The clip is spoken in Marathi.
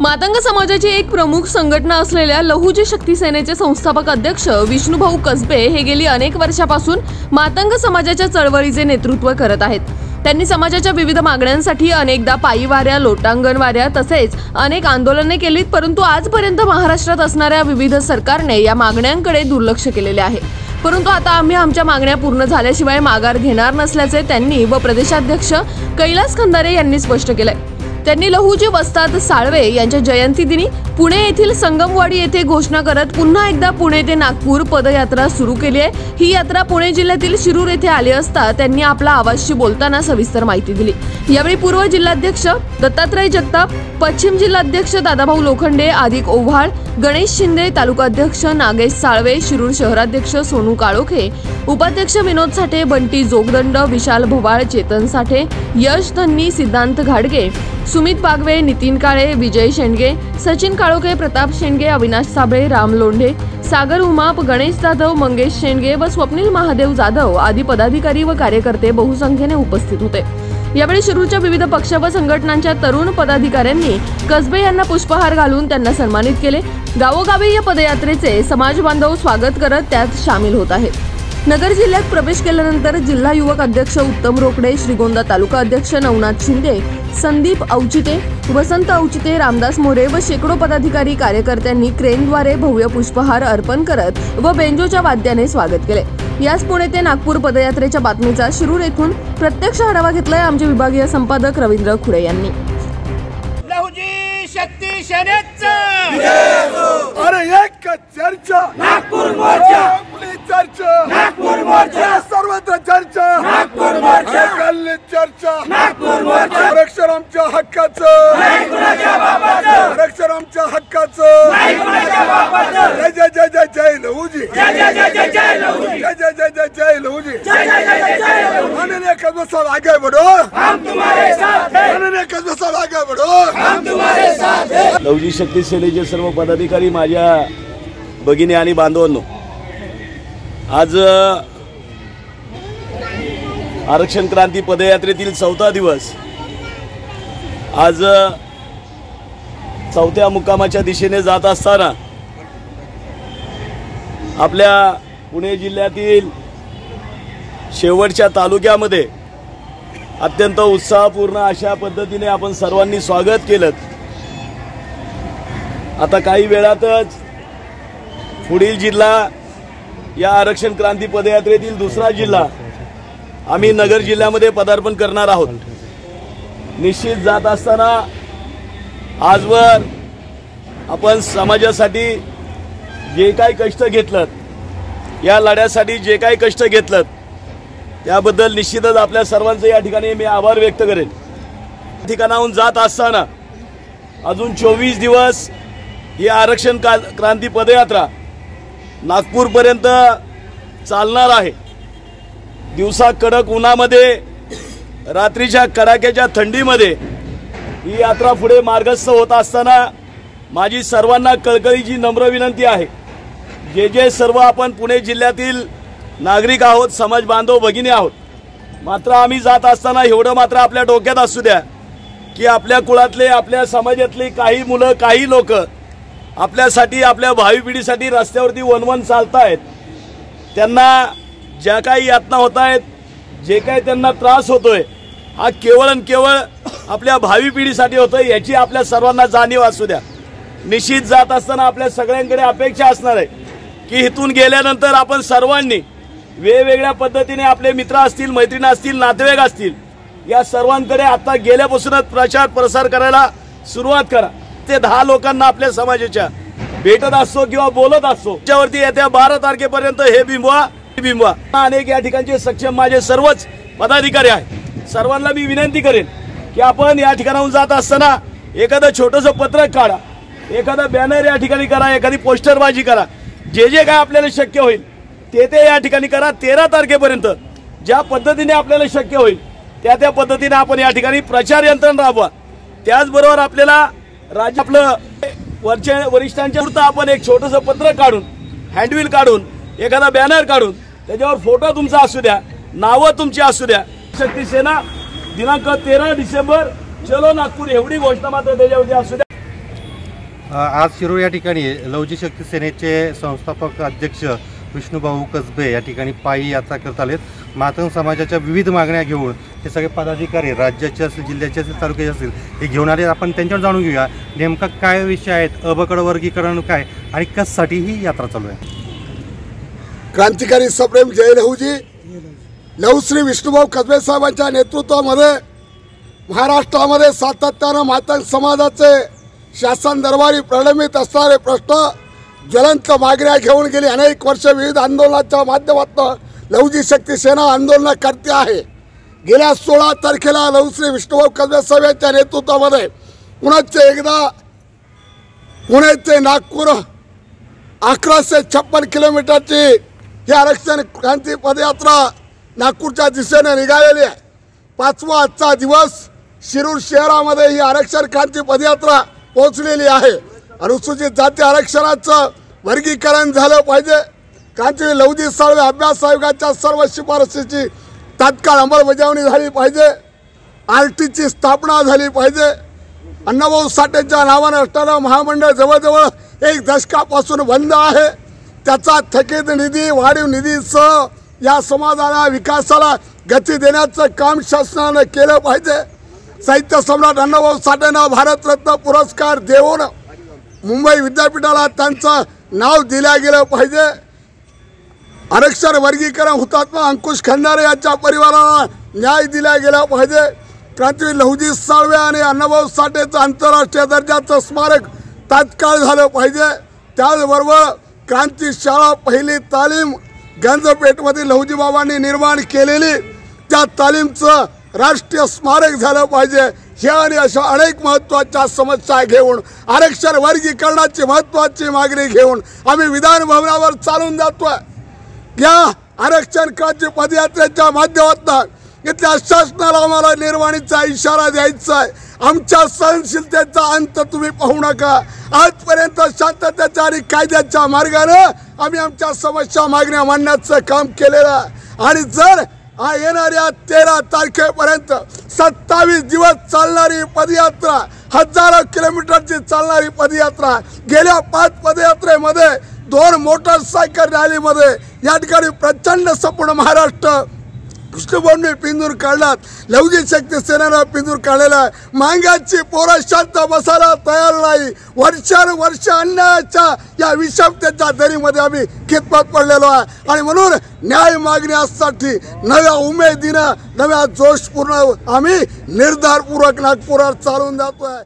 मातंग समाजाची एक प्रमुख संघटना असलेल्या लहुजी शक्ती सेनेचे संस्थापक अध्यक्ष विष्णुभाऊ कसबे हे गेली अनेक वर्षापासून मातंग समाजाच्या चळवळीचे नेतृत्व करत आहेत। त्यांनी समाजाच्या विविध मागण्यांसाठी अनेकदा पायी वाऱ्या, लोटांगण वाऱ्या तसेच अनेक आंदोलने केलीत, परंतु आजपर्यंत महाराष्ट्रात असणाऱ्या विविध सरकारने या मागण्यांकडे दुर्लक्ष केलेले आहे। परंतु आता आम्ही आमच्या मागण्या पूर्ण झाल्याशिवाय माघार घेणार नसल्याचे त्यांनी व प्रदेशाध्यक्ष कैलास खंदारे यांनी स्पष्ट केले। त्यांनी लहुजी वस्ताद साळवे यांच्या जयंती दिनी पुणे येथील संगमवाडी येथे घोषणा करत पुन्हा एकदा पुणे ते नागपूर पदयात्रा सुरू केली आहे। ही यात्रा पुणे जिल्ह्यातील शिरूर येथे आली असता त्यांनी आपला आवाजशी बोलताना सविस्तर माहिती दिली। यावेळी पूर्व जिल्हाध्यक्ष दत्तात्रय जगताप, पश्चिम जिल्हाध्यक्ष दादाभाऊ लोखंडे, आदिक ओव्हाळ, गणेश शिंदे, तालुकाध्यक्ष नागेश साळवे, शिरूर शहराध्यक्ष सोनू काळोखे, उपाध्यक्ष विनोद साठे, बंटी जोगदंड, विशाल भोवाळ, चेतन साठे, यश धन्नी, सिद्धांत घाडगे, सुमित बागवे, नितीन काळे, विजय शेंडगे, सचिन काळोखे, प्रताप शेंडगे, अविनाश साबळे, राम लोंढे, सागर उमाप, गणेश जाधव, मंगेश शेंडगे व स्वप्नील महादेव जाधव आदी पदाधिकारी व कार्यकर्ते बहुसंख्येने उपस्थित होते। यावेळी शिरूरच्या विविध पक्ष व संघटनांच्या तरुण पदाधिकाऱ्यांनी कसबे यांना पुष्पहार घालून त्यांना सन्मानित केले। गावोगावी या पदयात्रेचे समाज बांधव स्वागत करत त्यात सामील होत आहेत। नगर जिल्ह्यात प्रवेश केल्यानंतर जिल्हा युवक अध्यक्ष उत्तम रोकडे, श्रीगोंदा तालुका अध्यक्ष नवनाथ शिंदे, संदीप औचिते, वसंत औचिते, रामदास मोरे व शेकडो पदाधिकारी कार्यकर्त्यांनी क्रेनद्वारे भव्य पुष्पहार अर्पण करत व बेंजोच्या वाद्याने स्वागत केले। याच पुणे ते नागपूर पदयात्रेच्या बातमीचा शिरूर येथून प्रत्यक्ष आढावा घेतलाय आमचे विभागीय संपादक रवींद्र खुडे यांनी। लहुजी शक्ती सेनेचा अरे एक चर्चा नागपूर मोर्चा, चर्चा नागपूर मोर्चा, सर्वत्र चर्चा नागपूर मोर्चा, गल्ली चर्चा नागपूर मोर्चा, आरक्षण आमच्या हक्काचं, नाही कुणाच्या बापाचं, आरक्षण आमच्या हक्काचं, नाही कुणाच्या बापाचं। जय जय जय जय जय लहुजी, जय जय जय जय जय लहुजी, जय जय जय जय जय लहुजी, जय जय जय जय जय लहुजी। माननीय कसबे साहब आगे बढ़ो, हम तुम्हारे साथ हैं, माननीय कसबे साहब आगे बढ़ो, हम तुम्हारे साथ हैं। लहुजी शक्ती सेनेचे सर्व पदाधिकारी, माझ्या भगिनी आणि बांधवांनो, आज आरक्षण क्रांती पदयात्रेतील 4था दिवस, आज 4थ्या मुक्कामाच्या दिशेने जात असताना आपल्या पुणे जिल्ह्यातील शेवटच्या तालुक्यामध्ये अत्यंत उत्साहपूर्ण अशा पद्धतीने आपण सर्वांनी स्वागत केलं। आता काही वेळातच पुढील जिल्हा, या आरक्षण क्रांती पदयात्रेतील दुसरा जिल्हा, आम्ही नगर जिल्ह्यामध्ये पदार्पण करणार आहोत। निश्चित जात असताना आजवर आपण समाजासाठी जे काही कष्ट घेतलं, या लढ्यासाठी जे काही कष्ट घेतलं, त्याबद्दल निश्चितच आपल्या सर्वांचे या ठिकाणी मी आभार व्यक्त करेन। ठिकाणाहून जात असताना अजून 24 दिवस ही आरक्षण क्रांती पदयात्रा नागपूरपर्यंत चालणार आहे। दिवसा कडक उन्हामध्ये, रात्रीच्या कडाक्याच्या थंडीमध्ये ही यात्रा पुढे मार्गस्थ होत असताना माझी सर्वांना कळकळीची नम्र विनंती आहे, जे सर्व आपण पुणे जिल्ह्यातील नागरिक आहोत, समाज बांधव भगिनी आहोत, मात्र आम्ही जात असताना एवढं मात्र आपल्या डोक्यात असू द्या की आपल्या कुळातले, आपल्या समाजातले काही मुलं, काही लोक आपल्यासाठी, आपल्या भावी पिढीसाठी रस्त्यावरती वनवन चालतायत। त्यांना ज्या काही यातना होत आहेत, जे काही त्यांना त्रास होतोय, हा केवळ आणि केवळ आपल्या भावी पिढीसाठी होतोय, याची आपल्या सर्वांना जाणीव असू द्या। निश्चित जात असताना आपल्या सगळ्यांकडे अपेक्षा असणार आहे की इथून गेल्यानंतर आपण सर्वांनी वेगवेगळ्या पद्धतीने आपले मित्र असतील, मैत्रिणी असतील, नातेवाईक असतील, या सर्वांकडे आता गेल्यापासूनच प्रचार प्रसार करायला सुरुवात करा। ते 10 लोकांना आपल्या समाजाच्या भेटत असतो किंवा बोलत असतो, त्याच्यावरती येत्या 12 तारखेपर्यंत हे बिंबवा। अनेक या ठिकाणचे सक्षम माझे सर्वच पदाधिकारी आहेत, सर्वांना मी विनंती करेन की आपण या ठिकाणाहून जात असताना एखादं छोटंसं पत्रक काढा, एखादा बॅनर या ठिकाणी करा, एखादी पोस्टरबाजी करा, जे काय आपल्याला शक्य होईल ते या ठिकाणी करा। 13 तारखेपर्यंत ज्या पद्धतीने आपल्याला शक्य होईल त्या पद्धतीने आपण या ठिकाणी प्रचार यंत्रणा राबवा। त्याचबरोबर आपल्याला राज्य आपलं वरिष्ठांच्या पुरतं आपण एक छोटंसं पत्रक काढून, हँडबिल काढून, एखादा बॅनर काढून त्याच्यावर फोटो तुमचा असू द्या, नावं तुमची असू द्या, शक्ती सेना दिनांक 13 डिसेंबर चलो नागपूर एवढी घोषणा मात्र त्याच्यावरती असू द्या। आज शिरूर या ठिकाणी लहुजी शक्ती सेनेचे संस्थापक अध्यक्ष विष्णुभाऊ कसबे या ठिकाणी पायी यात्रा करत आलेत। मातंग समाजाच्या विविध मागण्या घेऊन हे सगळे पदाधिकारी राज्याचे असतील, जिल्ह्याचे असतील, तालुक्याचे असतील हे घेऊन आले। आपण त्यांच्यावर जाणून घेऊया नेमका काय विषय आहेत, अबकड वर्गीकरण काय आणि कशासाठी ही यात्रा चालू आहे। क्रांतिकारी सप्रेम जय लहूजी। लहुश्री विष्णुभाऊ कसबे साहेबांच्या नेतृत्वामध्ये महाराष्ट्रामध्ये सातत्यानं मातंग समाजाचे शासन दरबारी प्रलंबित असणारे प्रश्न, ज्वलंत मागण्या घेऊन गेली अनेक वर्ष विविध आंदोलनाच्या माध्यमातून लहुजी शक्ती सेना आंदोलन करते आहे। गेल्या 16 तारखेला लहुश्री विष्णुभाऊ कसबे साहेबांच्या नेतृत्वामध्ये पुण्याचे एकदा पुणे ते नागपूर 1156 किलोमीटरची ही आरक्षण क्रांती पदयात्रा नागपूरच्या दिशेने निघालेली आहे। 5वा आजचा दिवस शिरूर शहरामध्ये ही आरक्षण क्रांती पदयात्रा पोहोचलेली आहे। अनुसूचित जाती आरक्षणाचं वर्गीकरण झालं पाहिजे। क्रांतीवीर लहुजी साळवे अभ्यास आयोगाच्या सर्व शिफारशीची तात्काळ अंमलबजावणी झाली पाहिजे। आरटीची स्थापना झाली पाहिजे। अण्णाभाऊ साठेंच्या नावानं असणारं महामंडळ जवळजवळ 1 दशकापासून बंद आहे। त्याचा थकीत निधी, वाढीव निधीसह या समाजाला विकासाला गती देण्याचं काम शासनानं केलं पाहिजे। साहित्य सम्राट अण्णाभाऊ साठेंना भारतरत्न पुरस्कार देऊन मुंबई विद्यापीठाला त्यांचं नाव दिलं गेलं पाहिजे। आरक्षण वर्गीकरण हुतात्मा अंकुश खंदारे यांच्या परिवाराला न्याय दिला गेला पाहिजे। क्रांतीवीर लहुजी साळवे आणि अण्णाभाऊ साठेचं आंतरराष्ट्रीय दर्जाचं स्मारक तात्काळ झालं पाहिजे। त्याचबरोबर क्रांती शाळा पहिली तालीम गंजपेठमध्ये लहुजी बाबांनी निर्माण केलेली त्या तालीमचं राष्ट्रीय स्मारक झालं पाहिजे। ह्या आणि अशा अनेक महत्त्वाच्या समस्या घेऊन आरक्षण वर्गीकरणाची महत्त्वाची मागणी घेऊन आम्ही विधान भवनावर चालून जातोय। या आरक्षण क्रांती पदयात्रेच्या माध्यमातून इथल्या शासनाला आम्हाला निर्वाणीचा इशारा द्यायचा आहे। आमच्या सहनशीलतेचा अंत तुम्ही पाहू नका। आजपर्यंत शांततेच्या आणि कायद्याच्या मार्गाने आम्ही आमच्या समस्या मागण्या मांडण्याचं काम केलेलं आहे आणि जर येणाऱ्या 13 तारखेपर्यंत 27 दिवस चालणारी पदयात्रा, हजारो किलोमीटरची चालणारी पदयात्रा, गेल्या 5 पदयात्रेमध्ये 2 मोटरसायकल रॅलीमध्ये या ठिकाणी प्रचंड संपूर्ण महाराष्ट्र विष्णुभाऊंनी पिंजून काढलात, लहुजी शक्ती सेनेनं पिंजून काढलेला आहे। मांगाची पोरं शांत बसायला तयार नाही। वर्षानुवर्ष अन्यायाच्या या विषमतेच्या दरीमध्ये आम्ही खितपत पडलेलो आहे आणि म्हणून न्याय मागण्यासाठी नव्या उमेदीनं, नव्या जोशपूर्ण आम्ही निर्धारपूर्वक नागपुरात चालून जातोय।